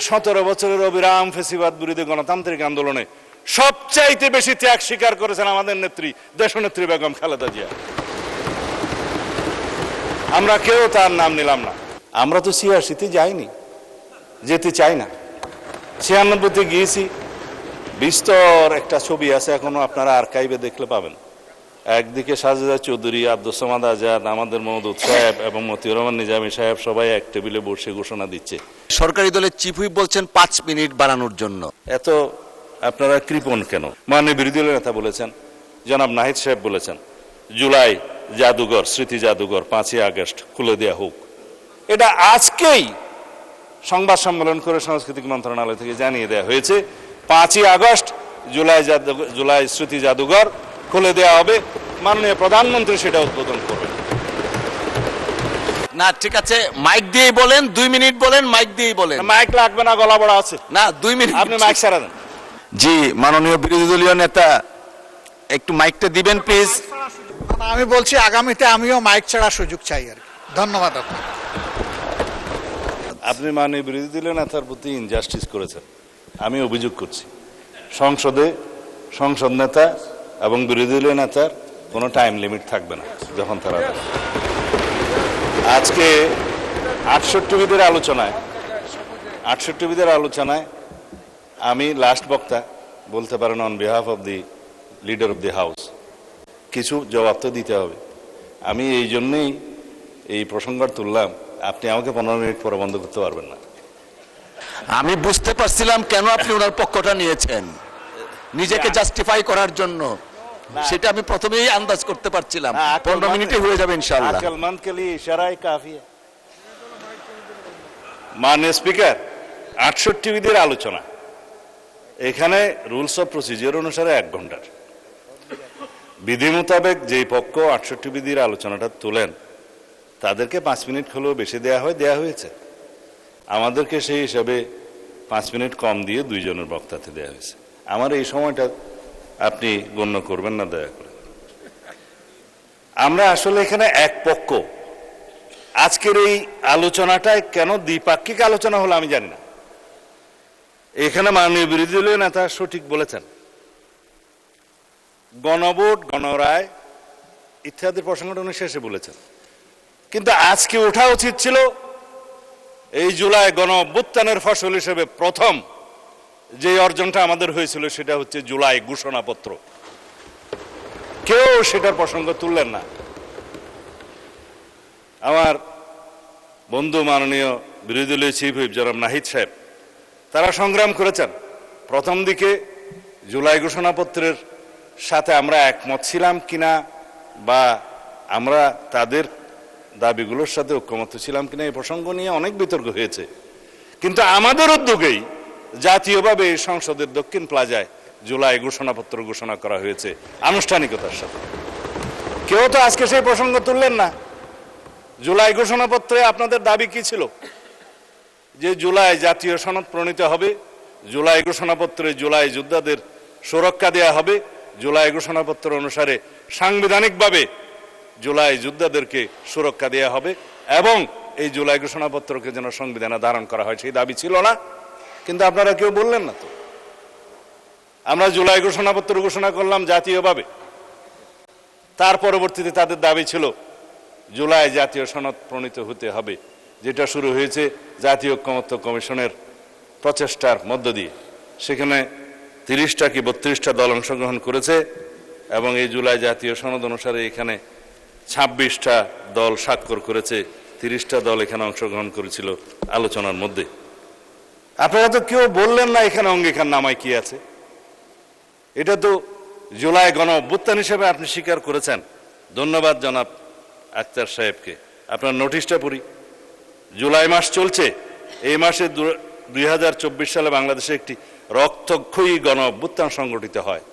17 বছরের অবিরাম ফেসিবাদ বিরোধী গণতান্ত্রিক আন্দোলনে সবচাইতে বেশি ত্যাগ স্বীকার করেছেন আমাদের নেত্রী, দেশনেত্রী বেগম খালেদা জিয়া। আমরা কেউ তার নাম নিলাম না। আমরা তো 86-তে যাইনি, যেতে চাই না। 96-তে গিয়েছি। বিস্তর একটা ছবি আছে, এখনো আপনারা আর্কাইভে দেখলে পাবেন। একদিকে সাজেদা চৌধুরী, আব্দুস সামাদ আজাদ, আমাদের মওদুদ সাহেব এবং মতিউর রহমান নিজামী সাহেব সবাই এক টেবিলে বসে ঘোষণা দিচ্ছে। সরকারি দলের চিফ হুইপ বলছেন 5 মিনিট বাড়ানোর জন্য। এত আপনারা কৃপণ কেন? মাননীয় বিরোধী দলের নেতা বলেছেন, জনাব নাহিদ সাহেব বলেছেন, জুলাই জাদুঘর, স্মৃতি জাদুঘর 5ই আগস্ট খুলে দেওয়া হোক। এটা আজকেই সংবাদ সম্মেলন করে সাংস্কৃতিক মন্ত্রণালয় থেকে জানিয়ে দেওয়া হয়েছে 5ই আগস্ট জুলাই স্মৃতি জাদুঘর খুলে দেওয়া হবে। মাননীয় প্রধানমন্ত্রী সেটা উদ্বোধন করবেন। না ঠিক আছে, মাইক দিয়েই বলেন, 2 মিনিট বলেন, মাইক দিয়েই বলেন। মাইক লাগবে না, গলা বড় আছে। না 2 মিনিট, আপনি মাইক ছাড়া দেন। জি মাননীয় বিরোধী দলীয় নেতা, একটু মাইকটা দিবেন প্লিজ। আমি বলছি আগামীতে আমিও মাইক ছাড়া সুযোগ চাই আর কি। ধন্যবাদ আপনাকে। আপনি মাননীয় বিরোধী দলীয় নেতার প্রতি ইনজাস্টিস করেছেন, আমি অভিযোগ করছি। সংসদ নেতা এবং বিরোধী দলীয় নেতার কোনো টাইম লিমিট থাকবে না যখন তারা। আজকে 68 বিদের আলোচনায় আমি লাস্ট বক্তা বলতে পারেন on behalf of the leader of the house, কিছু জবাব তো দিতে হবে। আমি এই জন্যই এই প্রসঙ্গটা তুললাম। আপনি আমাকে 15 মিনিট পরে বন্ধ করতে পারবেন না। আমি বুঝতে পারছিলাম কেন আপনি ওনার পক্ষটা নিয়েছেন, নিজেকে জাস্টিফাই করার জন্য। সেটা আমি প্রথমেই আন্দাজ করতে পারছিলাম। 15 মিনিটে হয়ে যাবে ইনশাআল্লাহ। আকলমন্দ কে লিয়ে ইশারা হি কাফি है। মাননীয় স্পিকার, 68 বিধির আলোচনা, এখানে রুলস অফ প্রসিজিওর অনুসারে 1 ঘন্টার বিধি মোতাবেক যেই পক্ষ 68 বিধির আলোচনাটা তোলেন তাদেরকে 5 মিনিট হলেও বেশি দেওয়া হয়েছে। আমাদেরকে সেই হিসাবে 5 মিনিট কম দিয়ে 2 জনের বক্তাতে দেওয়া হয়েছে। আমার এই সময়টা আপনি গণ্য করবেন না দয়া করে। আমরা আসলে এখানে এক পক্ষ। আজকের এই আলোচনাটায় কেন দ্বিপাক্ষিক আলোচনা হলো আমি জানি না। এখানে মাননীয় বিরোধী দলীয় নেতা সঠিক বলেছেন, গণভোট, গণরায় ইত্যাদি প্রসঙ্গটা উনি শেষে বলেছেন। কিন্তু আজকে ওঠা উচিত ছিল এই জুলাই গণ অভ্যুত্থানের ফসল হিসেবে প্রথম যে অর্জনটা আমাদের হয়েছিল সেটা হচ্ছে জুলাই ঘোষণাপত্র। কেউ সেটার প্রসঙ্গ তুললেন না। আমার বন্ধু মাননীয় বিরোধী দলীয় চিফ হুইপ জনাব নাহিদ সাহেব, তারা সংগ্রাম করেছেন। প্রথম দিকে জুলাই ঘোষণাপত্রের সাথে আমরা একমত ছিলাম কিনা বা আমরা তাদের দাবিগুলোর সাথে ঐক্যমত ছিলাম কিনা এই প্রসঙ্গ নিয়ে অনেক বিতর্ক হয়েছে। কিন্তু আমাদের উদ্যোগেই জাতীয়ভাবে সংসদের দক্ষিণ প্লাজায় জুলাই ঘোষণাপত্র ঘোষণা করা হয়েছে আনুষ্ঠানিকতার সাথে। কেউ তো আজকে সেই প্রসঙ্গ তুললেন না। জুলাই ঘোষণাপত্রে আপনাদের দাবি কি ছিল? যে জুলাই জাতীয় সনদ প্রণীত হবে, জুলাই ঘোষণাপত্রে জুলাই যোদ্ধাদের সুরক্ষা দেয়া হবে, জুলাই ঘোষণাপত্র অনুসারে সাংবিধানিকভাবে জুলাই যোদ্ধাদেরকে সুরক্ষা দেয়া হবে এবং এই জুলাই ঘোষণাপত্রকে যেন সংবিধানে ধারণ করা হয়, সেই দাবি ছিল না? কিন্তু আপনারা কেউ বললেন না তো। আমরা জুলাই ঘোষণাপত্র ঘোষণা করলাম জাতীয়ভাবে, তার পরবর্তীতে তাদের দাবি ছিল জুলাই জাতীয় সনদ প্রণীত হতে হবে, যেটা শুরু হয়েছে জাতীয় ঐকমত্য কমিশনের প্রচেষ্টার মধ্য দিয়ে। সেখানে 30টা কি 32টা দল অংশগ্রহণ করেছে এবং এই জুলাই জাতীয় সনদ অনুসারে এখানে 26টা দল স্বাক্ষর করেছে, 30টা দল এখানে অংশগ্রহণ করেছিল আলোচনার মধ্যে। আপনারা তো কেউ বললেন না এখানে অঙ্গীকার নামায় কি আছে। এটা তো জুলাই গণ অভ্যুত্থান হিসেবে আপনি স্বীকার করেছেন। ধন্যবাদ জনাব আক্তার সাহেবকে। আপনার নোটিশটা পড়ি। জুলাই মাস চলছে, এই মাসে 2024 সালে বাংলাদেশে একটি রক্তক্ষয়ী গণ অভ্যুত্থান সংগঠিত হয়।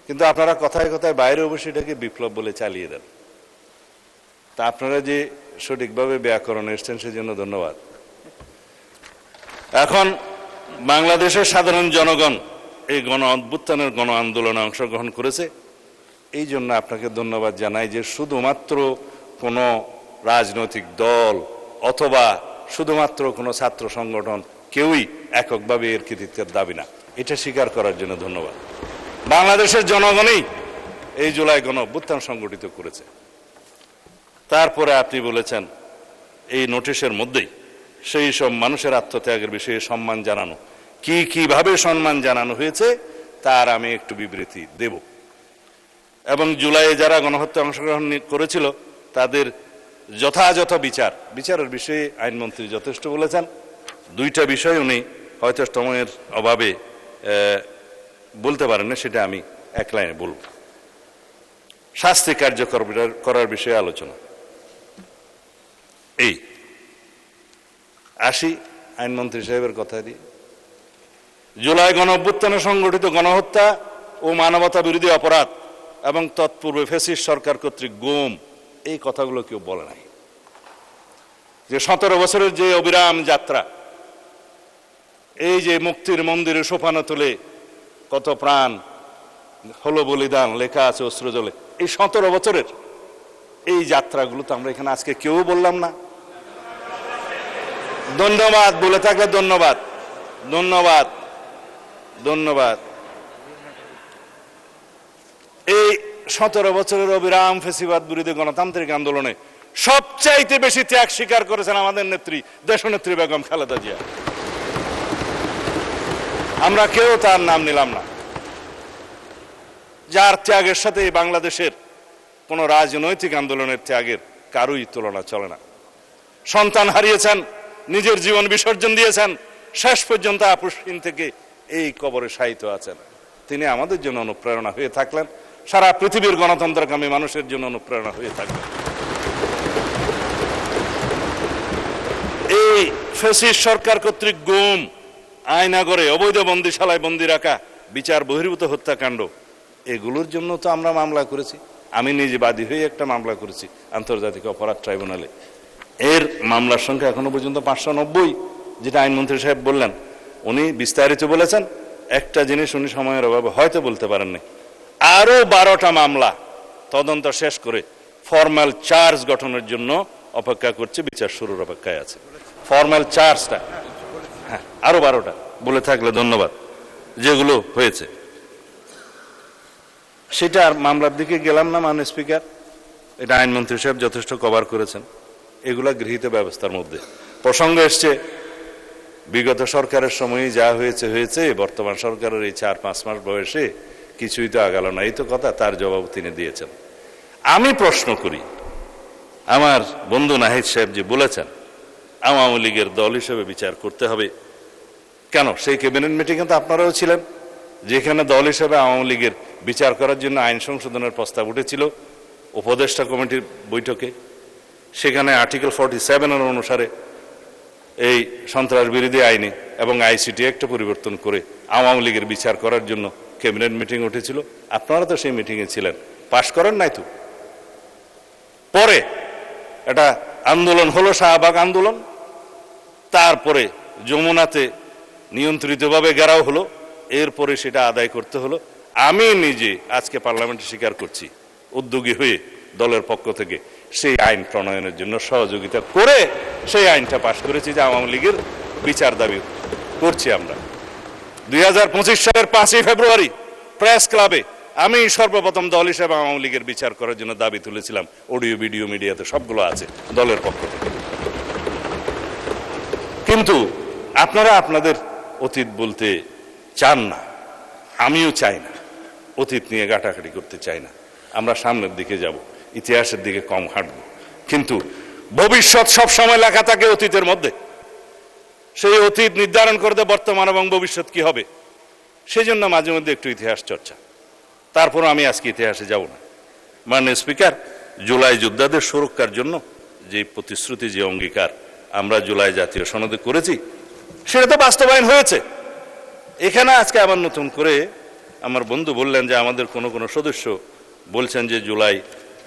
কিন্তু আপনারা কথায় কথায় বাইরে অবশ্যই এটাকে বিপ্লব বলে চালিয়ে দেন। তা আপনারা যে সঠিকভাবে ব্যাকরণ এসছেন সেজন্য ধন্যবাদ। এখন বাংলাদেশের সাধারণ জনগণ এই গণ অভ্যুত্থানের গণ আন্দোলনে অংশগ্রহণ করেছে, এই জন্য আপনাকে ধন্যবাদ জানাই যে শুধুমাত্র কোনো রাজনৈতিক দল অথবা শুধুমাত্র কোনো ছাত্র সংগঠন কেউই এককভাবে এর কৃতিত্বের দাবি না। এটা স্বীকার করার জন্য ধন্যবাদ। বাংলাদেশের জনগণই এই জুলাই গণ অভ্যুত্থান সংগঠিত করেছে। তারপরে আপনি বলেছেন এই নোটিশের মধ্যেই সেই সব মানুষের আত্মত্যাগের বিষয়ে সম্মান জানানো, কিভাবে সম্মান জানানো হয়েছে তার আমি একটু বিবৃতি দেব। এবং জুলাইয়ে যারা গণহত্যা অংশগ্রহণ করেছিল তাদের যথাযথ বিচারের বিষয়ে আইনমন্ত্রী যথেষ্ট বলেছেন। দুইটা বিষয় উনি হয়তো সময়ের অভাবে বলতে পারেন না, সেটা আমি এক লাইনে বলব। শাস্তি কার্যকর করার বিষয়ে আলোচনা। এই আসি আইনমন্ত্রী সাহেবের কথা দিয়ে। জুলাই গণ অভ্যুত্থানে সংগঠিত গণহত্যা ও মানবতা বিরোধী অপরাধ এবং তৎপূর্বে ফ্যাসিস্ট সরকার কর্তৃক গুম, এই কথাগুলো কেউ বলে নাই। যে 17 বছরের যে অবিরাম যাত্রা, এই যে মুক্তির মন্দিরে সোপানো তুলে কত প্রাণ হলো বলিদান লেখা আছে অস্ত্র জলে, এই 17 বছরের এই যাত্রাগুলো তো আমরা এখানে আজকে কেউ বললাম না। ধন্যবাদ বলে থাকলে ধন্যবাদ, ধন্যবাদ, ধন্যবাদ। এই 17 বছরের অবিরাম ফেসিবাদ বিরোধী গণতান্ত্রিক আন্দোলনে সবচাইতে বেশি ত্যাগ স্বীকার করেছেন আমাদের নেত্রী, দেশনেত্রী বেগম খালেদা জিয়া। আমরা কেউ তার নাম নিলাম না, যার ত্যাগের সাথে বাংলাদেশের কোন রাজনৈতিক আন্দোলনের ত্যাগের কারোই তুলনা চলে না। সন্তান হারিয়েছেন, নিজের জীবন বিসর্জন দিয়েছেন, শেষ পর্যন্ত আপুসহীন থেকে এই কবরে শায়িত আছেন। তিনি আমাদের জন্য অনুপ্রেরণা হয়ে থাকলেন, সারা পৃথিবীর গণতন্ত্রকামী মানুষের জন্য অনুপ্রেরণা হয়ে থাকলেন। এই ফ্যাসিস্ট সরকার কর্তৃক গুম, আয়নাগরে অবৈধ বন্দিশালায় বন্দি রাখা, বিচার বহির্ভূত হত্যাকাণ্ড, এগুলোর জন্য তো আমরা মামলা করেছি। আমি নিজে বাদী হয়ে একটা মামলা করেছি আন্তর্জাতিক অপরাধ ট্রাইব্যুনালে। এর মামলার সংখ্যা এখনো পর্যন্ত 590, যেটা আইনমন্ত্রী সাহেব বললেন। উনি বিস্তারিত বলেছেন, একটা জিনিস উনি সময়ের অভাবে হয়তো বলতে পারেননি, আরো 12টা মামলা তদন্ত শেষ করে ফর্মাল চার্জ গঠনের জন্য অপেক্ষা করছে, বিচার শুরুর অপেক্ষায় আছে। ফর্মাল চার্জটা, হ্যাঁ, আরো 12টা বলে থাকলে ধন্যবাদ, যেগুলো হয়েছে। সেটা আর মামলার দিকে গেলাম না মাননীয় স্পিকার, এটা আইনমন্ত্রী সাহেব যথেষ্ট কভার করেছেন। এগুলা গৃহীত ব্যবস্থার মধ্যে প্রসঙ্গ এসছে, বিগত সরকারের সময়ে যা হয়েছে হয়েছে, বর্তমান সরকারের এই 4-5 মাস বয়সে কিছুই তো আগালো না, এই তো কথা। তার জবাব তিনি দিয়েছেন। আমি প্রশ্ন করি, আমার বন্ধু নাহিদ সাহেব যে বলেছেন আওয়ামী লীগের দল হিসেবে বিচার করতে হবে, কেন? সেই ক্যাবিনেট মিটিংয়ে তো আপনারাও ছিলেন, যেখানে দল হিসেবে আওয়ামী লীগের বিচার করার জন্য আইন সংশোধনের প্রস্তাব উঠেছিল উপদেষ্টা কমিটির বৈঠকে। সেখানে আর্টিকেল 47 অনুসারে এই সন্ত্রাস বিরোধী আইনে এবং আইসিটি একটা পরিবর্তন করে আওয়ামী লীগের বিচার করার জন্য ক্যাবিনেট মিটিং উঠেছিল। আপনারা তো সেই মিটিংয়ে ছিলেন, পাশ করেন নাই তো। পরে এটা আন্দোলন হলো, শাহবাগ আন্দোলন, তারপরে যমুনাতে নিয়ন্ত্রিতভাবে ঘেরাও হলো, এরপরে সেটা আদায় করতে হলো। আমি নিজে আজকে পার্লামেন্টে স্বীকার করছি, উদ্যোগী হয়ে দলের পক্ষ থেকে সেই আইন প্রণয়নের জন্য সহযোগিতা করে সেই আইনটা পাশ করেছি, যে আওয়ামী লীগের বিচার দাবি করছি আমরা। 2025 সালের 5ই ফেব্রুয়ারি প্রেস ক্লাবে আমি সর্বপ্রথম দল হিসেবে আওয়ামী লীগের বিচার করার জন্য দাবি তুলেছিলাম। অডিও ভিডিও মিডিয়াতে সবগুলো আছে দলের পক্ষ থেকে। কিন্তু আপনারা আপনাদের অতীত বলতে চান না, আমিও চাই না, অতীত নিয়ে ঘাটাঘাটি করতে চাই না। আমরা সামনের দিকে যাব, ইতিহাসের দিকে কম হাঁটব, কিন্তু ভবিষ্যৎ সবসময় লেখা থাকে অতীতের মধ্যে। সেই অতীত নির্ধারণ করতে বর্তমান এবং ভবিষ্যৎ কি হবে, সেই জন্য মাঝে মধ্যে একটু ইতিহাস চর্চা। তারপর আমি আজকে ইতিহাসে যাব না। মাননীয় স্পিকার, জুলাই যোদ্ধাদের সুরক্ষার জন্য যে প্রতিশ্রুতি, যে অঙ্গীকার আমরা জুলাই জাতীয় সনদে করেছি, সেটা তো বাস্তবায়ন হয়েছে। এখানে আজকে আবার নতুন করে আমার বন্ধু বললেন যে আমাদের কোনো কোনো সদস্য বলছেন যে জুলাই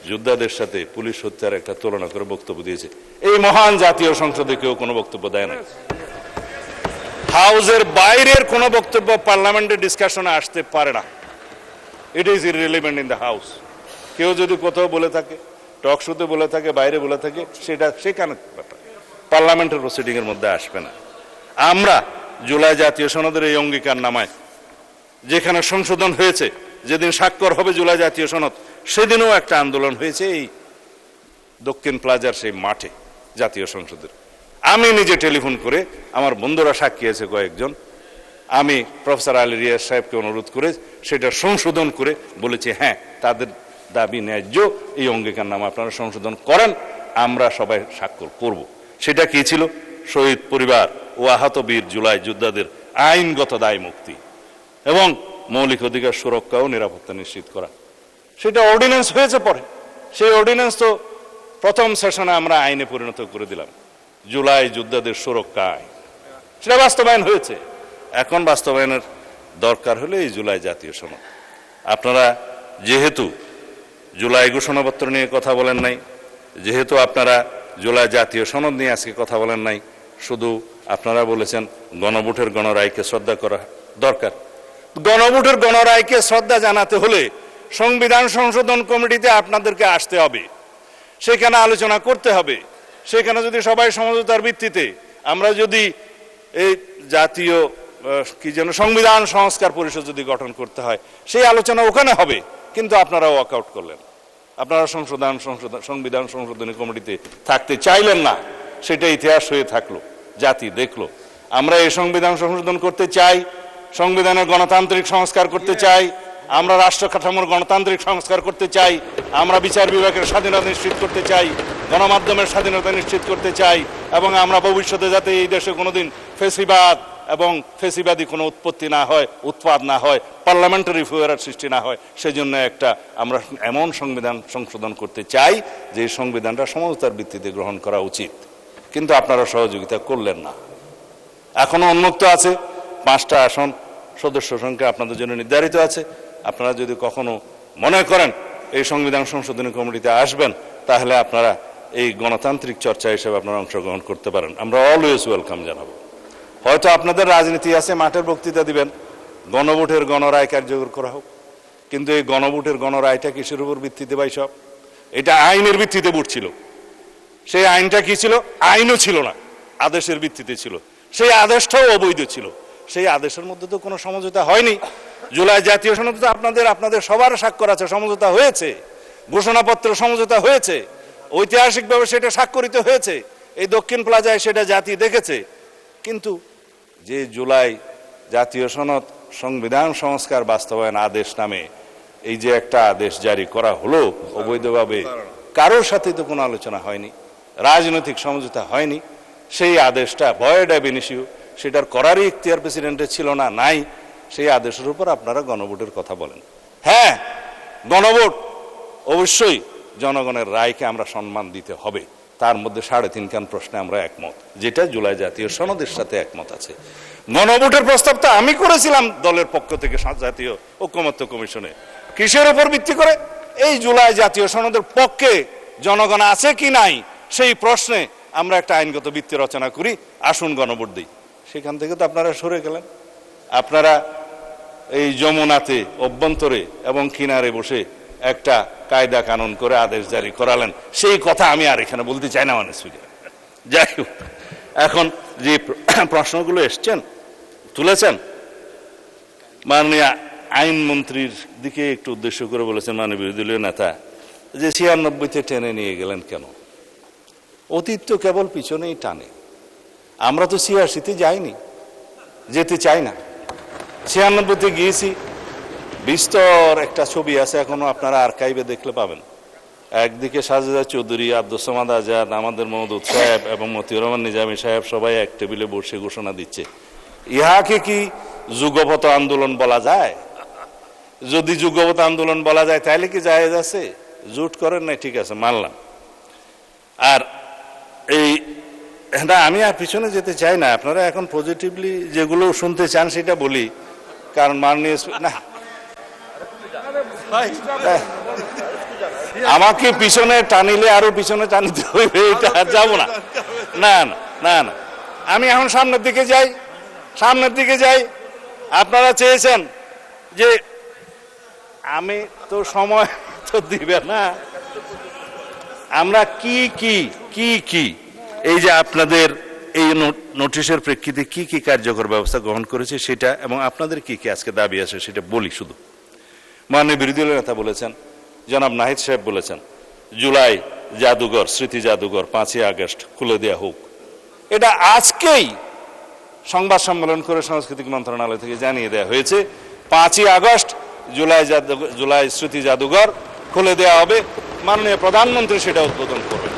যোদ্ধাদের সাথে পুলিশ হত্যার একটা তুলনা করে বক্তব্য দিয়েছে। এই মহান জাতীয় সংসদে কেউ কোনো বক্তব্য দেয় না। হাউসের বাইরের কোনো বক্তব্য পার্লামেন্টের ডিসকাশনে আসতে পারে না। It is irrelevant in the house. কেউ যদি কোথাও বলে থাকে, টক শোতে বলে থাকে, বাইরে বলে থাকে, সেটা সেখানে পার্লামেন্টের প্রসিডিং এর মধ্যে আসবে না। আমরা জুলাই জাতীয় সনদের এই অঙ্গীকার নামায় যেখানে সংশোধন হয়েছে, যেদিন স্বাক্ষর হবে জুলাই জাতীয় সনদ, সেদিনও একটা আন্দোলন হয়েছে এই দক্ষিণ প্লাজার সেই মাঠে জাতীয় সংসদের। আমি নিজে টেলিফোন করে, আমার বন্ধুরা সাক্ষী আছে কয়েকজন, আমি প্রফেসর আলী রিয়াজ সাহেবকে অনুরোধ করে সেটা সংশোধন করে বলেছি, হ্যাঁ তাদের দাবি ন্যায্য, এই অঙ্গীকার নামা আপনারা সংশোধন করেন, আমরা সবাই স্বাক্ষর করব। সেটা কি ছিল? শহীদ পরিবার ও আহত বীর জুলাই যোদ্ধাদের আইনগত দায় মুক্তি এবং মৌলিক অধিকার সুরক্ষা ও নিরাপত্তা নিশ্চিত করা। সেটা অর্ডিন্যান্স হয়েছে পরে, সেই অর্ডিন্যান্স তো প্রথম সেশনে আমরা আইনে পরিণত করে দিলাম, জুলাই যোদ্ধাদের সুরক্ষা আইন, সেটা বাস্তবায়ন হয়েছে। এখন বাস্তবায়নের দরকার হলে এই জুলাই জাতীয় সনদ। আপনারা যেহেতু জুলাই ঘোষণাপত্র নিয়ে কথা বলেন নাই, যেহেতু আপনারা জুলাই জাতীয় সনদ নিয়ে আজকে কথা বলেন নাই, শুধু আপনারা বলেছেন গণভোটের গণরায়কে শ্রদ্ধা করা দরকার। গণভোটের গণরায়কে শ্রদ্ধা জানাতে হলে সংবিধান সংশোধন কমিটিতে আপনাদেরকে আসতে হবে, সেখানে আলোচনা করতে হবে। সেখানে যদি সবাই সমঝোতার ভিত্তিতে আমরা যদি এই জাতীয় কি যেন সংবিধান সংস্কার পরিষদ যদি গঠন করতে হয়, সেই আলোচনা ওখানে হবে। কিন্তু আপনারা ওয়াকআউট করলেন, আপনারা সংবিধান সংশোধনী কমিটিতে থাকতে চাইলেন না। সেটা ইতিহাস হয়ে থাকলো, জাতি দেখলো। আমরা এই সংবিধান সংশোধন করতে চাই, সংবিধানের গণতান্ত্রিক সংস্কার করতে চাই, আমরা রাষ্ট্র কাঠামোর গণতান্ত্রিক সংস্কার করতে চাই, আমরা বিচার বিভাগের স্বাধীনতা নিশ্চিত করতে চাই, গণমাধ্যমের স্বাধীনতা নিশ্চিত করতে চাই, এবং আমরা ভবিষ্যতে যাতে এই দেশে কোনোদিন ফেসিবাদ এবং ফেসিবাদী কোনো উৎপত্তি না হয়, উৎপাদ না হয়, পার্লামেন্টারি ফুয়ারার সৃষ্টি না হয়, সেজন্য আমরা এমন সংবিধান সংশোধন করতে চাই যে এই সংবিধানটা সমঝোতার ভিত্তিতে গ্রহণ করা উচিত। কিন্তু আপনারা সহযোগিতা করলেন না। এখনো উন্মুক্ত আছে 5টা আসন, সদস্য সংখ্যা আপনাদের জন্য নির্ধারিত আছে। আপনারা যদি কখনো মনে করেন এই সংবিধান সংশোধনী কমিটিতে আসবেন, তাহলে আপনারা এই গণতান্ত্রিক চর্চা হিসেবে আপনারা অংশগ্রহণ করতে পারেন। আমরা অলওয়েজ ওয়েলকাম জানাবো। হয়তো আপনাদের রাজনীতি আছে, মাঠের বক্তৃতা দিবেন, গণভোটের গণরায় কার্যকর করা হোক। কিন্তু এই গণভোটের গণরায়টা কিসের উপর ভিত্তিতে ভাই? সব এটা আইনের ভিত্তিতে ভোট ছিল। সেই আইনটা কি ছিল? আইনও ছিল না, আদেশের ভিত্তিতে ছিল। সেই আদেশটাও অবৈধ ছিল। সেই আদেশের মধ্যে তো কোনো সমঝোতা হয়নি। জুলাই জাতীয় সনদ তো আপনাদের সবার স্বাক্ষর আছে, সমঝোতা হয়েছে, ঘোষণাপত্র সমঝোতা হয়েছে, ঐতিহাসিকভাবে সেটা স্বাক্ষরিত হয়েছে, এই দক্ষিণ প্লাজায় সেটা জাতি দেখেছে। কিন্তু যে জুলাই জাতীয় সনদ সংবিধান সংস্কার বাস্তবায়ন আদেশ নামে এই যে একটা আদেশ জারি করা হলো অবৈধভাবে, কারোর সাথে তো কোনো আলোচনা হয়নি, রাজনৈতিক সমঝোতা হয়নি। সেই আদেশটা ভয়েড অ্যাব ইনিশিও, সেটার করারই ইখতিয়ার প্রেসিডেন্টের ছিল না, নাই। সেই আদেশের উপর আপনারা গণভোটের কথা বলেন। হ্যাঁ, গণভোট অবশ্যই জনগণের রায়কে আমরা সম্মান দিতে হবে। তার মধ্যে 3.5 খান প্রশ্নে আমরা একমত, যেটা জুলাই জাতীয় সনদের সাথে একমত আছে। গণভোটের প্রস্তাবটা আমি করেছিলাম দলের পক্ষ থেকে জাতীয় ঐকমত্য কমিশনে। কিসের উপর ভিত্তি করে? এই জুলাই জাতীয় সনদের পক্ষে জনগণ আছে কি নাই সেই প্রশ্নে আমরা একটা আইনগত ভিত্তি রচনা করি, আসুন গণভোট দিই। সেখান থেকে তো আপনারা সরে গেলেন। আপনারা এই যমুনাতে অভ্যন্তরে এবং কিনারে বসে একটা কায়দা কানুন করে আদেশ জারি করালেন। সেই কথা আমি আর এখানে বলতে চাই না, মানে যাই হোক, এখন যে প্রশ্নগুলো তুলেছেন, মাননীয় আইনমন্ত্রীর দিকে একটু উদ্দেশ্য করে বলেছেন মাননীয় বিরোধী দলীয় নেতা, যে 96-তে টেনে নিয়ে গেলেন কেন? অতীত তো কেবল পিছনেই টানে। আমরা তো 86-তে যাইনি, যেতে চাই না। 96-তে গিয়েছি, বিস্তর একটা ছবি আছে, এখনো আপনারা আর্কাইভে দেখলে পাবেন। একদিকে সাজেদা চৌধুরী, আব্দুস সামাদ আজাদ, আমাদের মওদুদ সাহেব এবং মতিউর রহমান নিজামী সাহেব সবাই এক টেবিলে বসে ঘোষণা দিচ্ছে। ইহাকে কি যুগপৎ আন্দোলন বলা যায়? যদি যুগপৎ আন্দোলন বলা যায় তাহলে কি জায়েজ আছে? জুট করেন নাই, ঠিক আছে, মানলাম। আর আমি আর পিছনে যেতে চাই না। আপনারা এখন পজিটিভলি যেগুলো শুনতে চান সেটা বলি, কারণ মাননীয় না, আমাকে পিছনে টানিলে আরো পিছনে টানিতে হইবে, এটা আর যাবো না। না না না, আমি এখন সামনের দিকে যাই। আপনারা চেয়েছেন যে আমি তো সময় তো দিবে না। আমরা কি এই যে আপনাদের এই নোটিশের প্রেক্ষিতে কি কি কার্যকর ব্যবস্থা গ্রহণ করেছে সেটা এবং আপনাদের কি কি আজকে দাবি আছে সেটা বলি শুধু। মাননীয় বিরোধী দলের নেতা বলেছেন, জনাব নাহিদ সাহেব বলেছেন, জুলাই জাদুঘর, স্মৃতি জাদুঘর 5ই আগস্ট খুলে দেওয়া হোক। এটা আজকেই সংবাদ সম্মেলন করে সাংস্কৃতিক মন্ত্রণালয় থেকে জানিয়ে দেওয়া হয়েছে 5ই আগস্ট জুলাই স্মৃতি জাদুঘর খুলে দেওয়া হবে। মাননীয় প্রধানমন্ত্রী সেটা উদ্বোধন করবেন।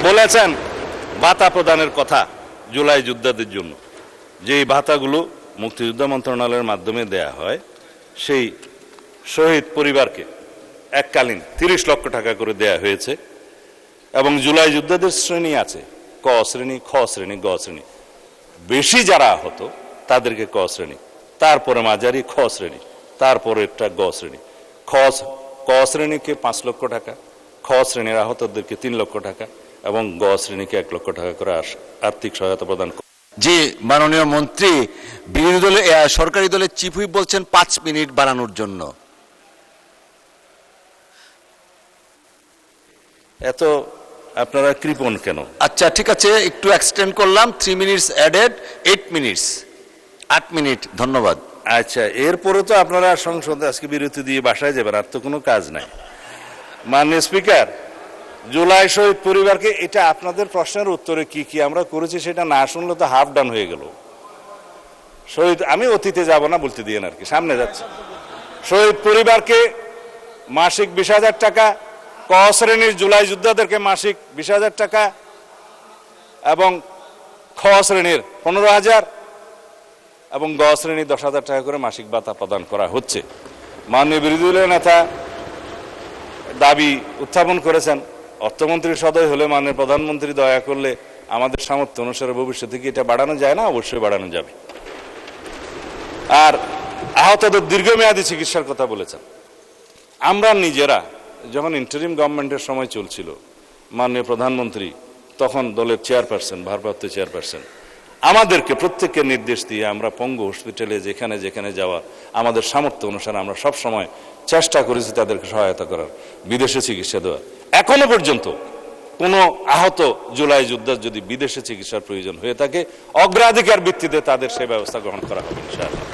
বলেছেন ভাতা প্রদানের কথা জুলাই যোদ্ধাদের জন্য, যেই ভাতাগুলো মুক্তিযোদ্ধা মন্ত্রণালয়ের মাধ্যমে দেয়া হয় সেই শহীদ পরিবারকে এককালীন 30 লক্ষ টাকা করে দেয়া হয়েছে। এবং জুলাই যোদ্ধাদের শ্রেণী আছে, ক শ্রেণী, খ শ্রেণী, গ শ্রেণী। বেশি যারা আহত তাদেরকে ক শ্রেণী, তারপরে মাঝারি খ শ্রেণী, তারপরে একটা গ শ্রেণী। ক শ্রেণীকে 5 লক্ষ টাকা, খ শ্রেণীর আহতদেরকে 3 লক্ষ টাকা এবং গ শ্রেণীকে 1 লক্ষ টাকা করে আর্থিক সহায়তা প্রদান করে। যে মাননীয় মন্ত্রী বিরোধী দলে সরকারি দলের চিফ হুইপ বলছেন 5 মিনিট বাড়ানোর জন্য। এত আপনারা কৃপণ কেন? আচ্ছা ঠিক আছে, একটু এক্সটেন্ড করলাম, 3 মিনিটস অ্যাডেড, 8 মিনিটস, 8 মিনিট। ধন্যবাদ। আচ্ছা, এরপরে তো আপনারা সংসদে আজকে বিরতি দিয়ে বাসায় যাবেন, আর তো কোনো কাজ নাই। মাননীয় স্পিকার, জুলাই শহীদ পরিবারকে, এটা আপনাদের প্রশ্নের উত্তরে কি কি আমরা করেছি সেটা না শুনলে তো হাফ ডান হয়ে গেল। শহীদ, আমি অতীতে যাব না বলতে দিয়ে আর কি, সামনে যাচ্ছে। শহীদ পরিবারকে মাসিক 20,000 টাকা, ক শ্রেণীর জুলাই যোদ্ধাদেরকে মাসিক 20,000 টাকা এবং খ শ্রেণীর 15,000 এবং গ শ্রেণীর 10,000 টাকা করে মাসিক ভাতা প্রদান করা হচ্ছে। মাননীয় বিরোধী দলের নেতা দাবি উত্থাপন করেছেন, অর্থমন্ত্রী সদয় হলে মাননীয় প্রধানমন্ত্রী দয়া করলে আমাদের সামর্থ্য অনুসারে ভবিষ্যতে কি এটা বাড়ানো যায় না? অবশ্যই বাড়ানো যাবে। আর আহতদের দীর্ঘমেয়াদী চিকিৎসার কথা বলেছেন। আমরা নিজেরা যখন ইন্টারিম গভর্নমেন্টের সময় চলছিল, মাননীয় প্রধানমন্ত্রী তখন দলের চেয়ারপারসন, ভারপ্রাপ্ত চেয়ারপারসন, আমাদেরকে প্রত্যেককে নির্দেশ দিয়ে আমরা পঙ্গু হসপিটালে যেখানে যেখানে যাওয়া আমাদের সামর্থ্য অনুসারে আমরা সব সময় চেষ্টা করেছি তাদেরকে সহায়তা করার, বিদেশে চিকিৎসা দেওয়ার। এখনো পর্যন্ত কোনো আহত জুলাই যোদ্ধার যদি বিদেশে চিকিৎসার প্রয়োজন হয়ে থাকে, অগ্রাধিকার ভিত্তিতে তাদের সেই ব্যবস্থা গ্রহণ করা হবে ইনশাআল্লাহ।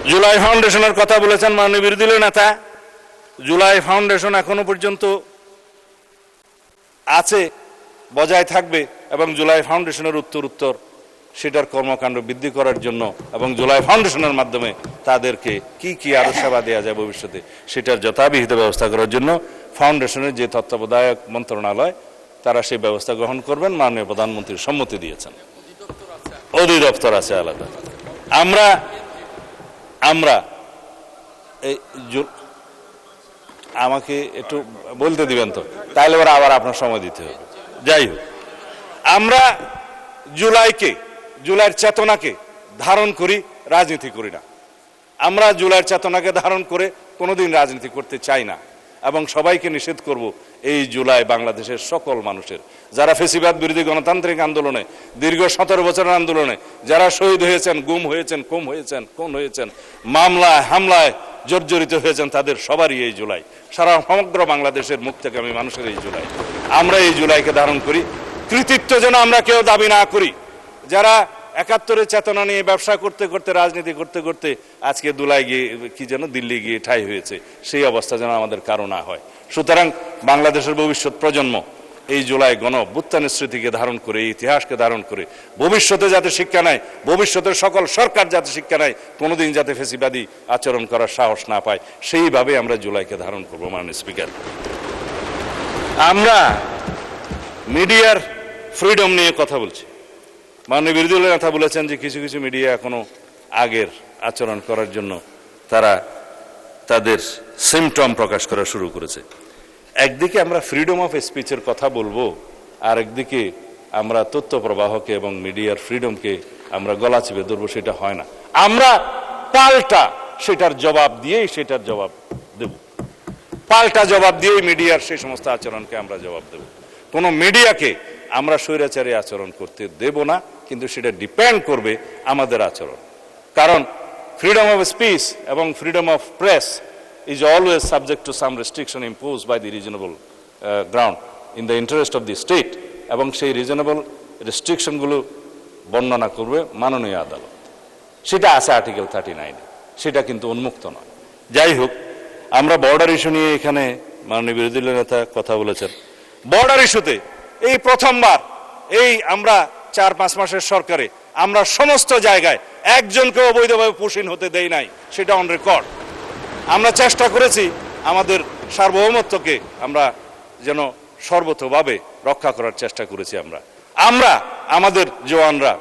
জুলাই ফাউন্ডেশনের কথা বলেছেন মাননীয় বিরোধী দলের নেতা। জুলাই ফাউন্ডেশন এখনো পর্যন্ত আছে, বজায় থাকবে এবং জুলাই ফাউন্ডেশনের উত্তর সেটার কর্মকাণ্ড বৃদ্ধি করার জন্য এবং জুলাই ফাউন্ডেশনের মাধ্যমে তাদেরকে কি কি আরো সেবা দেওয়া যায় ভবিষ্যতে সেটার যথাবিহিত ব্যবস্থা করার জন্য ফাউন্ডেশনের যে তত্ত্বাবধায়ক মন্ত্রণালয় তারা সেই ব্যবস্থা গ্রহণ করবেন। মাননীয় প্রধানমন্ত্রীর সম্মতি দিয়েছেন, অধিদপ্তর আছে আলাদা। আমরা এই আমাকে একটু বলতে দিবেন তো, তাহলে আবার আপনার সময় দিতে হবে। যাই হোক, আমরা জুলাইয়ের চেতনাকে ধারণ করি, রাজনীতি করি না। আমরা জুলাইয়ের চেতনাকে ধারণ করে কোনোদিন রাজনীতি করতে চাই না এবং সবাইকে নিষেধ করব এই জুলাই বাংলাদেশের সকল মানুষের, যারা ফেসিবাদ বিরোধী গণতান্ত্রিক আন্দোলনে দীর্ঘ 17 বছরের আন্দোলনে যারা শহীদ হয়েছেন, গুম হয়েছেন, খুন হয়েছেন, মামলায় হামলায় জর্জরিত হয়েছেন, তাদের সবারই এই জুলাই, সারা সমগ্র বাংলাদেশের মুক্তিকামী মানুষের এই জুলাই। আমরা এই জুলাইকে ধারণ করি। কৃতিত্ব যেন আমরা কেউ দাবি না করি। যারা 71-এর চেতনা নিয়ে ব্যবসা করতে করতে, রাজনীতি করতে করতে আজকে দুলাই গিয়ে কি যেন দিল্লি গিয়ে ঠাঁই হয়েছে, সেই অবস্থা যেন আমাদের কারো না হয়। সুতরাং বাংলাদেশের ভবিষ্যৎ প্রজন্ম এই জুলাই গণ অভ্যুত্থানের স্মৃতিকে ধারণ করে, এই ইতিহাসকে ধারণ করে ভবিষ্যতে যাতে শিক্ষা নেয়, ভবিষ্যতের সকল সরকার যাতে শিক্ষা নেয়, কোনোদিন যাতে ফেসিবাদী আচরণ করার সাহস না পায়, সেইভাবে আমরা জুলাইকে ধারণ করবো। মাননীয় স্পিকার, আমরা মিডিয়ার ফ্রিডম নিয়ে কথা বলছি। মাননীয় বিরোধী দলের নেতা বলেছেন যে কিছু কিছু মিডিয়া এখনো আগের আচরণ করার জন্য তারা তাদের সিমটম প্রকাশ করা শুরু করেছে। একদিকে আমরা ফ্রিডম অফ স্পিচের কথা বলবো, আর একদিকে আমরা তথ্য প্রবাহকে এবং মিডিয়ার ফ্রিডমকে আমরা গলা চেপে ধরবো, সেটা হয় না। আমরা পাল্টা সেটার জবাব দিয়েই দেব, পাল্টা জবাব দিয়েই মিডিয়ার সেই সমস্ত আচরণকে আমরা জবাব দেব। কোনো মিডিয়াকে আমরা স্বৈরাচারী আচরণ করতে দেব না, কিন্তু সেটা ডিপেন্ড করবে আমাদের আচরণ। কারণ ফ্রিডম অফ স্পিচ এবং freedom of press is always subject to some restriction impose by the reasonable ground in the interest of the state, এবং সেই রিজনেবল রেস্ট্রিকশনগুলো বর্ণনা করবে মাননীয় আদালত। সেটা আছে আর্টিকেল 39, সেটা কিন্তু উন্মুক্ত নয়। যাই হোক, আমরা বর্ডার ইস্যু নিয়ে এখানে মাননীয় বিরোধী দলীয় নেতা কথা বলেছেন। বর্ডার ইস্যুতে এই প্রথমবার এই আমরা 4-5 মাসের সরকারে আমরা সমস্ত জায়গায় একজনকে অবৈধভাবে পুশিন হতে দেই নাই, সেটা অন রেকর্ড। আমরা চেষ্টা করেছি আমাদের সার্বভৌমত্বকে আমরা যেন সর্বতোভাবে রক্ষা করার চেষ্টা করেছি। আমরা আমাদের জওয়ানরা,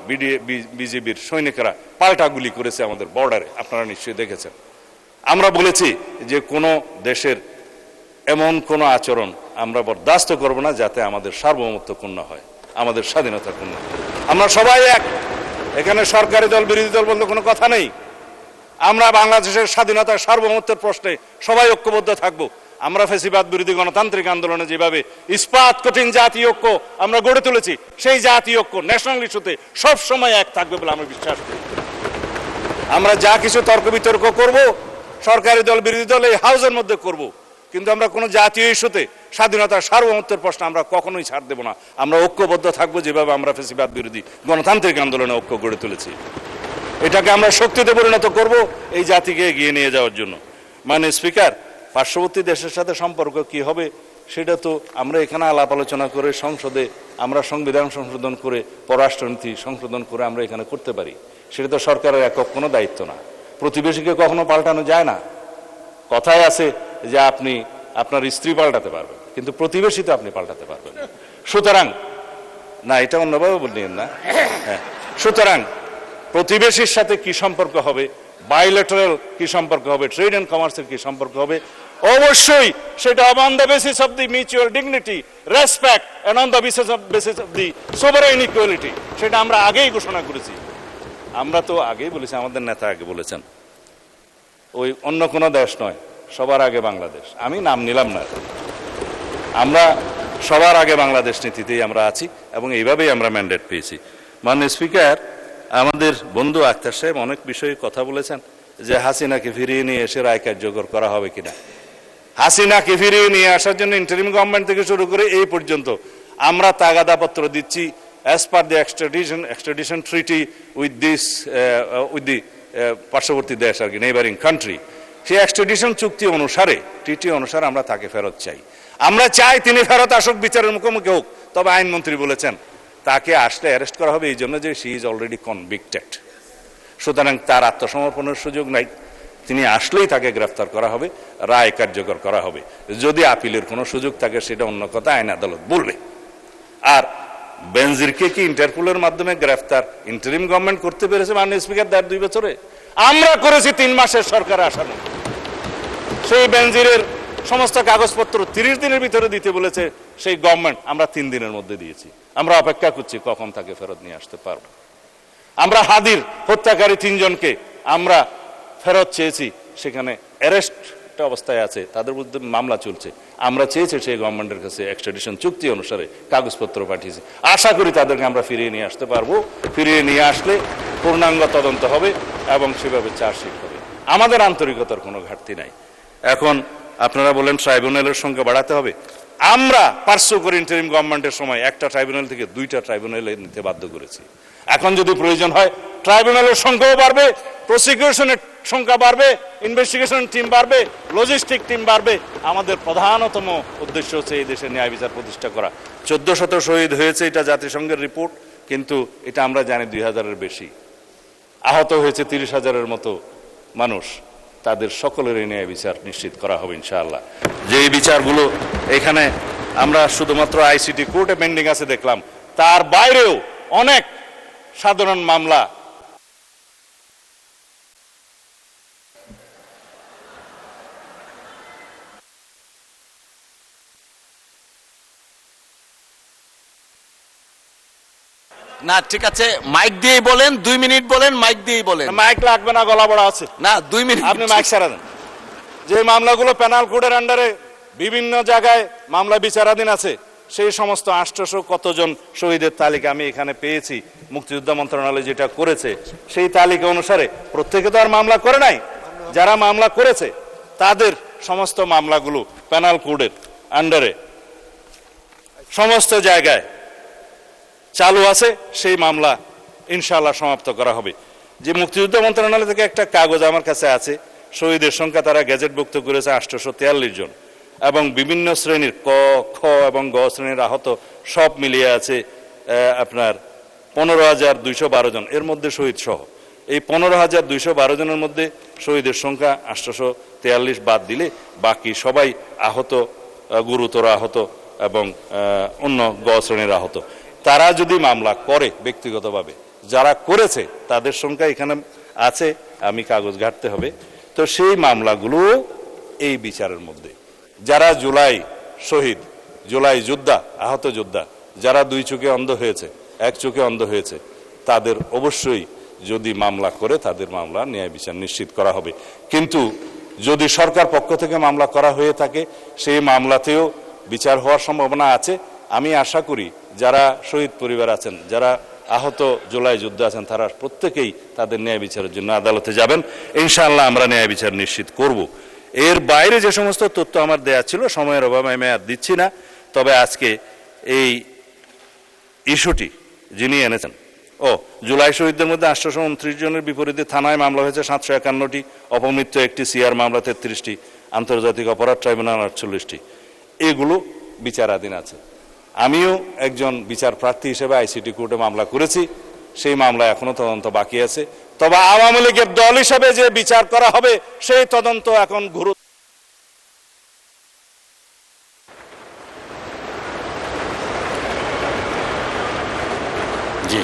বিজিবির সৈনিকরা পাল্টা গুলি করেছে আমাদের বর্ডারে, আপনারা নিশ্চয়ই দেখেছেন। আমরা বলেছি যে কোনো দেশের এমন কোনো আচরণ আমরা বরদাস্ত করব না যাতে আমাদের সার্বভৌমত্ব ক্ষুণ্ণ হয়, আমাদের স্বাধীনতা ক্ষুণ্ণ হয়। আমরা সবাই এক, এখানে সরকারি দল বিরোধী দল বলতে কোনো কথা নেই। আমরা বাংলাদেশের স্বাধীনতা সার্বভৌমত্বের প্রশ্নে সবাই ঐক্যবদ্ধ থাকব। আমরা ফ্যাসিবাদ বিরোধী গণতান্ত্রিক আন্দোলনে যেভাবে ইস্পাত কঠিন জাতীয় ঐক্য আমরা গড়ে তুলেছি, সেই জাতীয় ঐক্য ন্যাশনাল ইস্যুতে সবসময় এক থাকবে বলে আমরা বিশ্বাস করি। আমরা যা কিছু তর্ক বিতর্ক করব, সরকারি দল বিরোধী দল এই হাউসের মধ্যে করব, কিন্তু আমরা কোনো জাতীয় ইস্যুতে স্বাধীনতার সার্বভৌমত্বের প্রশ্ন আমরা কখনোই ছাড় দেব না। আমরা ঐক্যবদ্ধ থাকবো যেভাবে আমরা ফ্যাসিবাদ বিরোধী গণতান্ত্রিক আন্দোলনে ঐক্য গড়ে তুলেছি। এটাকে আমরা শক্তিতে পরিণত করব এই জাতিকে এগিয়ে নিয়ে যাওয়ার জন্য। মাননীয় স্পিকার, পার্শ্ববর্তী দেশের সাথে সম্পর্ক কি হবে সেটা তো আমরা এখানে আলাপ আলোচনা করে সংসদে আমরা সংবিধান সংশোধন করে পররাষ্ট্রনীতি সংশোধন করে আমরা এখানে করতে পারি। সেটা তো সরকারের একক কোনো দায়িত্ব না। প্রতিবেশীকে কখনো পাল্টানো যায় না। কথায় আছে যে আপনি আপনার স্ত্রী পাল্টাতে পারবেন, কিন্তু প্রতিবেশী তো আপনি পাল্টাতে পারবেন না। সুতরাং না, এটা অন্যভাবে বললেন না। হ্যাঁ, সুতরাং প্রতিবেশীর সাথে কি সম্পর্ক হবে, বায়োলেটারাল কি সম্পর্ক হবে, ট্রেড অ্যান্ড কমার্সের কি সম্পর্ক হবে, অবশ্যই সেটা on the basis of the mutual dignity, respect and on the basis of the sovereign equality, সেটা আমরা আগেই ঘোষণা করেছি। আমরা তো আগেই বলেছি, আমাদের নেতা আগে বলেছেন, ওই অন্য কোনো দেশ নয়, সবার আগে বাংলাদেশ। আমি নাম নিলাম না, আমরা সবার আগে বাংলাদেশ নীতিতেই আমরা আছি এবং এইভাবেই আমরা ম্যান্ডেট পেয়েছি। মাননীয় স্পিকার, আমাদের বন্ধু আক্তার সাহেব অনেক বিষয়ে কথা বলেছেন যে হাসিনাকে ফিরিয়ে নিয়ে এসে রায় কার্যকর করা হবে কিনা। হাসিনাকে ফিরিয়ে নিয়ে আসার জন্য ইন্টারিম গভর্নমেন্ট থেকে শুরু করে এই পর্যন্ত আমরা তাগাদাপত্র দিচ্ছি as per the extradition treaty with the পার্শ্ববর্তী দেশ আর কি, নেইবারিং কান্ট্রি। সেই এক্সট্রাডিশন চুক্তি অনুসারে, টিটি অনুসারে আমরা তাকে ফেরত চাই। আমরা চাই তিনি ফেরত আসুক, বিচারের মুখোমুখি হোক। তবে আইনমন্ত্রী বলেছেন তাকে আসলে অ্যারেস্ট করা হবে এই জন্য যে শি ইজ অলরেডি কনভিক্টেড, সুতরাং তার আত্মসমর্পণের সুযোগ নাই। তিনি আসলেই তাকে গ্রেফতার করা হবে, রায় কার্যকর করা হবে। যদি আপিলের কোনো সুযোগ থাকে সেটা অন্য কথা, আইন আদালত বলবে। আর বেনজিরকে কি ইন্টারপোলের মাধ্যমে গ্রেফতার ইন্টারিম গভর্নমেন্ট করতে পেরেছে মাননীয় স্পিকার 2 বছরে? আমরা করেছি 3 মাসের সরকার আসানো। সেই বেনজিরের সমস্ত কাগজপত্র 30 দিনের ভিতরে দিতে বলেছে সেই গভর্নমেন্ট, আমরা 3 দিনের মধ্যে দিয়েছি। আমরা অপেক্ষা করছি কখন তাকে ফেরত নিয়ে আসতে পারবো। আমরা হাদির হত্যাকারী 3 জনকে আমরা ফেরত চেয়েছি, সেখানে অ্যারেস্ট অবস্থায় আছে, তাদের বিরুদ্ধে মামলা চলছে। আমরা চেয়েছি সেই গভর্নমেন্টের কাছে এক্সট্রাডিশন চুক্তি অনুসারে কাগজপত্র পাঠিয়েছি। আশা করি তাদেরকে আমরা ফিরিয়ে নিয়ে আসতে পারবো। ফিরিয়ে নিয়ে আসলে পূর্ণাঙ্গ তদন্ত হবে এবং সেভাবে চার্জশিট হবে। আমাদের আন্তরিকতার কোনো ঘাটতি নাই। এখন আপনারা বলেন ট্রাইব্যুনালের সংখ্যা বাড়াতে হবে। আমরা পার্শ্ব করে ইন্টারিম গভর্নমেন্টের সময় একটা ট্রাইব্যুনাল থেকে 2টা ট্রাইব্যুনালে নিতে বাধ্য করেছি। এখন যদি প্রয়োজন হয় ট্রাইব্যুনালের সংখ্যাও বাড়বে, প্রসিকিউশনের সংখ্যা বাড়বে, ইনভেস্টিগেশন টিম বাড়বে, লজিস্টিক টিম বাড়বে। আমাদের প্রধানতম উদ্দেশ্য হচ্ছে এই দেশে ন্যায় বিচার প্রতিষ্ঠা করা। 1400 শহীদ হয়েছে, এটা জাতিসংঘের রিপোর্ট, কিন্তু এটা আমরা জানি 2000-এর বেশি। আহত হয়েছে 30,000-এর মতো মানুষ। তাদের সকলের ন্যায় বিচার নিশ্চিত করা হবে ইনশাআল্লাহ। যে বিচারগুলো এখানে আমরা শুধুমাত্র আইসিটি কোর্টে পেন্ডিং আছে দেখলাম, তার বাইরেও অনেক সাধারণ মামলা না, ঠিক আছে, মাইক দিয়েই বলেন, 2 মিনিট বলেন, মাইক দিয়েই বলেন। মাইক লাগবে না, গলা বড়া আছে না, 2 মিনিট আপনি মাইক ছাড়া দেন। যে মামলাগুলো পেনাল কোডের আন্ডারে বিভিন্ন জায়গায় মামলা বিচারাধীন আছে, সেই সমস্ত 800 কতজন শহীদের তালিকা আমি এখানে পেয়েছি, মুক্তিযোদ্ধা মন্ত্রণালয় যেটা করেছে সেই তালিকা অনুসারে। প্রত্যেকে তো আর মামলা করে নাই, যারা মামলা করেছে তাদের সমস্ত মামলাগুলো পেনাল কোডের আন্ডারে সমস্ত জায়গায় চালু আছে, সেই মামলা ইনশাআল্লাহ সমাপ্ত করা হবে। যে মুক্তিযুদ্ধ মন্ত্রণালয় থেকে একটা কাগজ আমার কাছে আছে, শহীদের সংখ্যা তারা গেজেটভুক্ত করেছে 843 জন, এবং বিভিন্ন শ্রেণীর ক, খ এবং গ শ্রেণীর আহত সব মিলিয়ে আছে আপনার 15,212 জন, এর মধ্যে শহীদ সহ। এই 15,212 জনের মধ্যে শহীদের সংখ্যা 843 বাদ দিলে বাকি সবাই আহত, গুরুতর আহত এবং অন্য গ শ্রেণীর আহত। তারা যদি মামলা করে ব্যক্তিগতভাবে, যারা করেছে তাদের সংখ্যা এখানে আছে, আমি কাগজ ঘাটতে হবে, তো সেই মামলাগুলো এই বিচারের মধ্যে। যারা জুলাই শহীদ, জুলাই যোদ্ধা, আহত যোদ্ধা, যারা 2 চোখে অন্ধ হয়েছে, 1 চোখে অন্ধ হয়েছে, তাদের অবশ্যই যদি মামলা করে তাদের মামলা ন্যায় বিচার নিশ্চিত করা হবে। কিন্তু যদি সরকার পক্ষ থেকে মামলা করা হয়ে থাকে, সেই মামলাতেও বিচার হওয়ার সম্ভাবনা আছে। আমি আশা করি যারা শহীদ পরিবার আছেন, যারা আহত জুলাই যোদ্ধা আছেন, তারা প্রত্যেকেই তাদের ন্যায় বিচারের জন্য আদালতে যাবেন। ইনশাআল্লাহ আমরা ন্যায় বিচার নিশ্চিত করব। এর বাইরে যে সমস্ত তথ্য আমার দেয়া ছিল, সময়ের অভাবে আমি আর দিচ্ছি না। তবে আজকে এই ইস্যুটি যিনি এনেছেন, জুলাই শহীদদের মধ্যে 829 জনের বিপরীতে থানায় মামলা হয়েছে 751টি, অপমৃত্যু 1টি, সিআর মামলা 33টি, আন্তর্জাতিক অপরাধ ট্রাইব্যুনাল 48টি, এগুলো বিচারাধীন আছে। আমিও একজন বিচার প্রার্থী হিসেবে আইসিটি কোর্টে মামলা করেছি, সেই মামলা এখনো তদন্ত বাকি আছে। তবে আওয়ামী লীগের দল হিসেবে যে বিচার করা হবে সেই তদন্ত এখন জি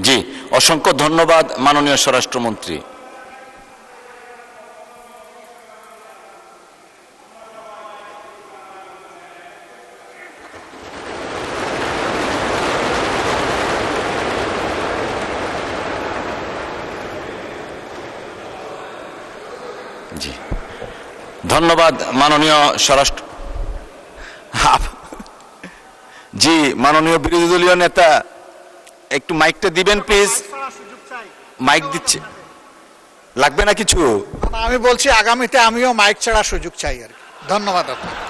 জি, অসংখ্য ধন্যবাদ মাননীয় স্বরাষ্ট্রমন্ত্রী। জি, ধন্যবাদ মাননীয় স্বরাষ্ট্র। জি, মাননীয় বিরোধী দলীয় নেতা একটু মাইকটা দিবেন প্লিজ। মাইক দিচ্ছে, লাগবে না কিছু? আমি বলছি আগামীতে আমিও মাইক ছাড়া সুযোগ চাই আর কি। ধন্যবাদ আপনাকে।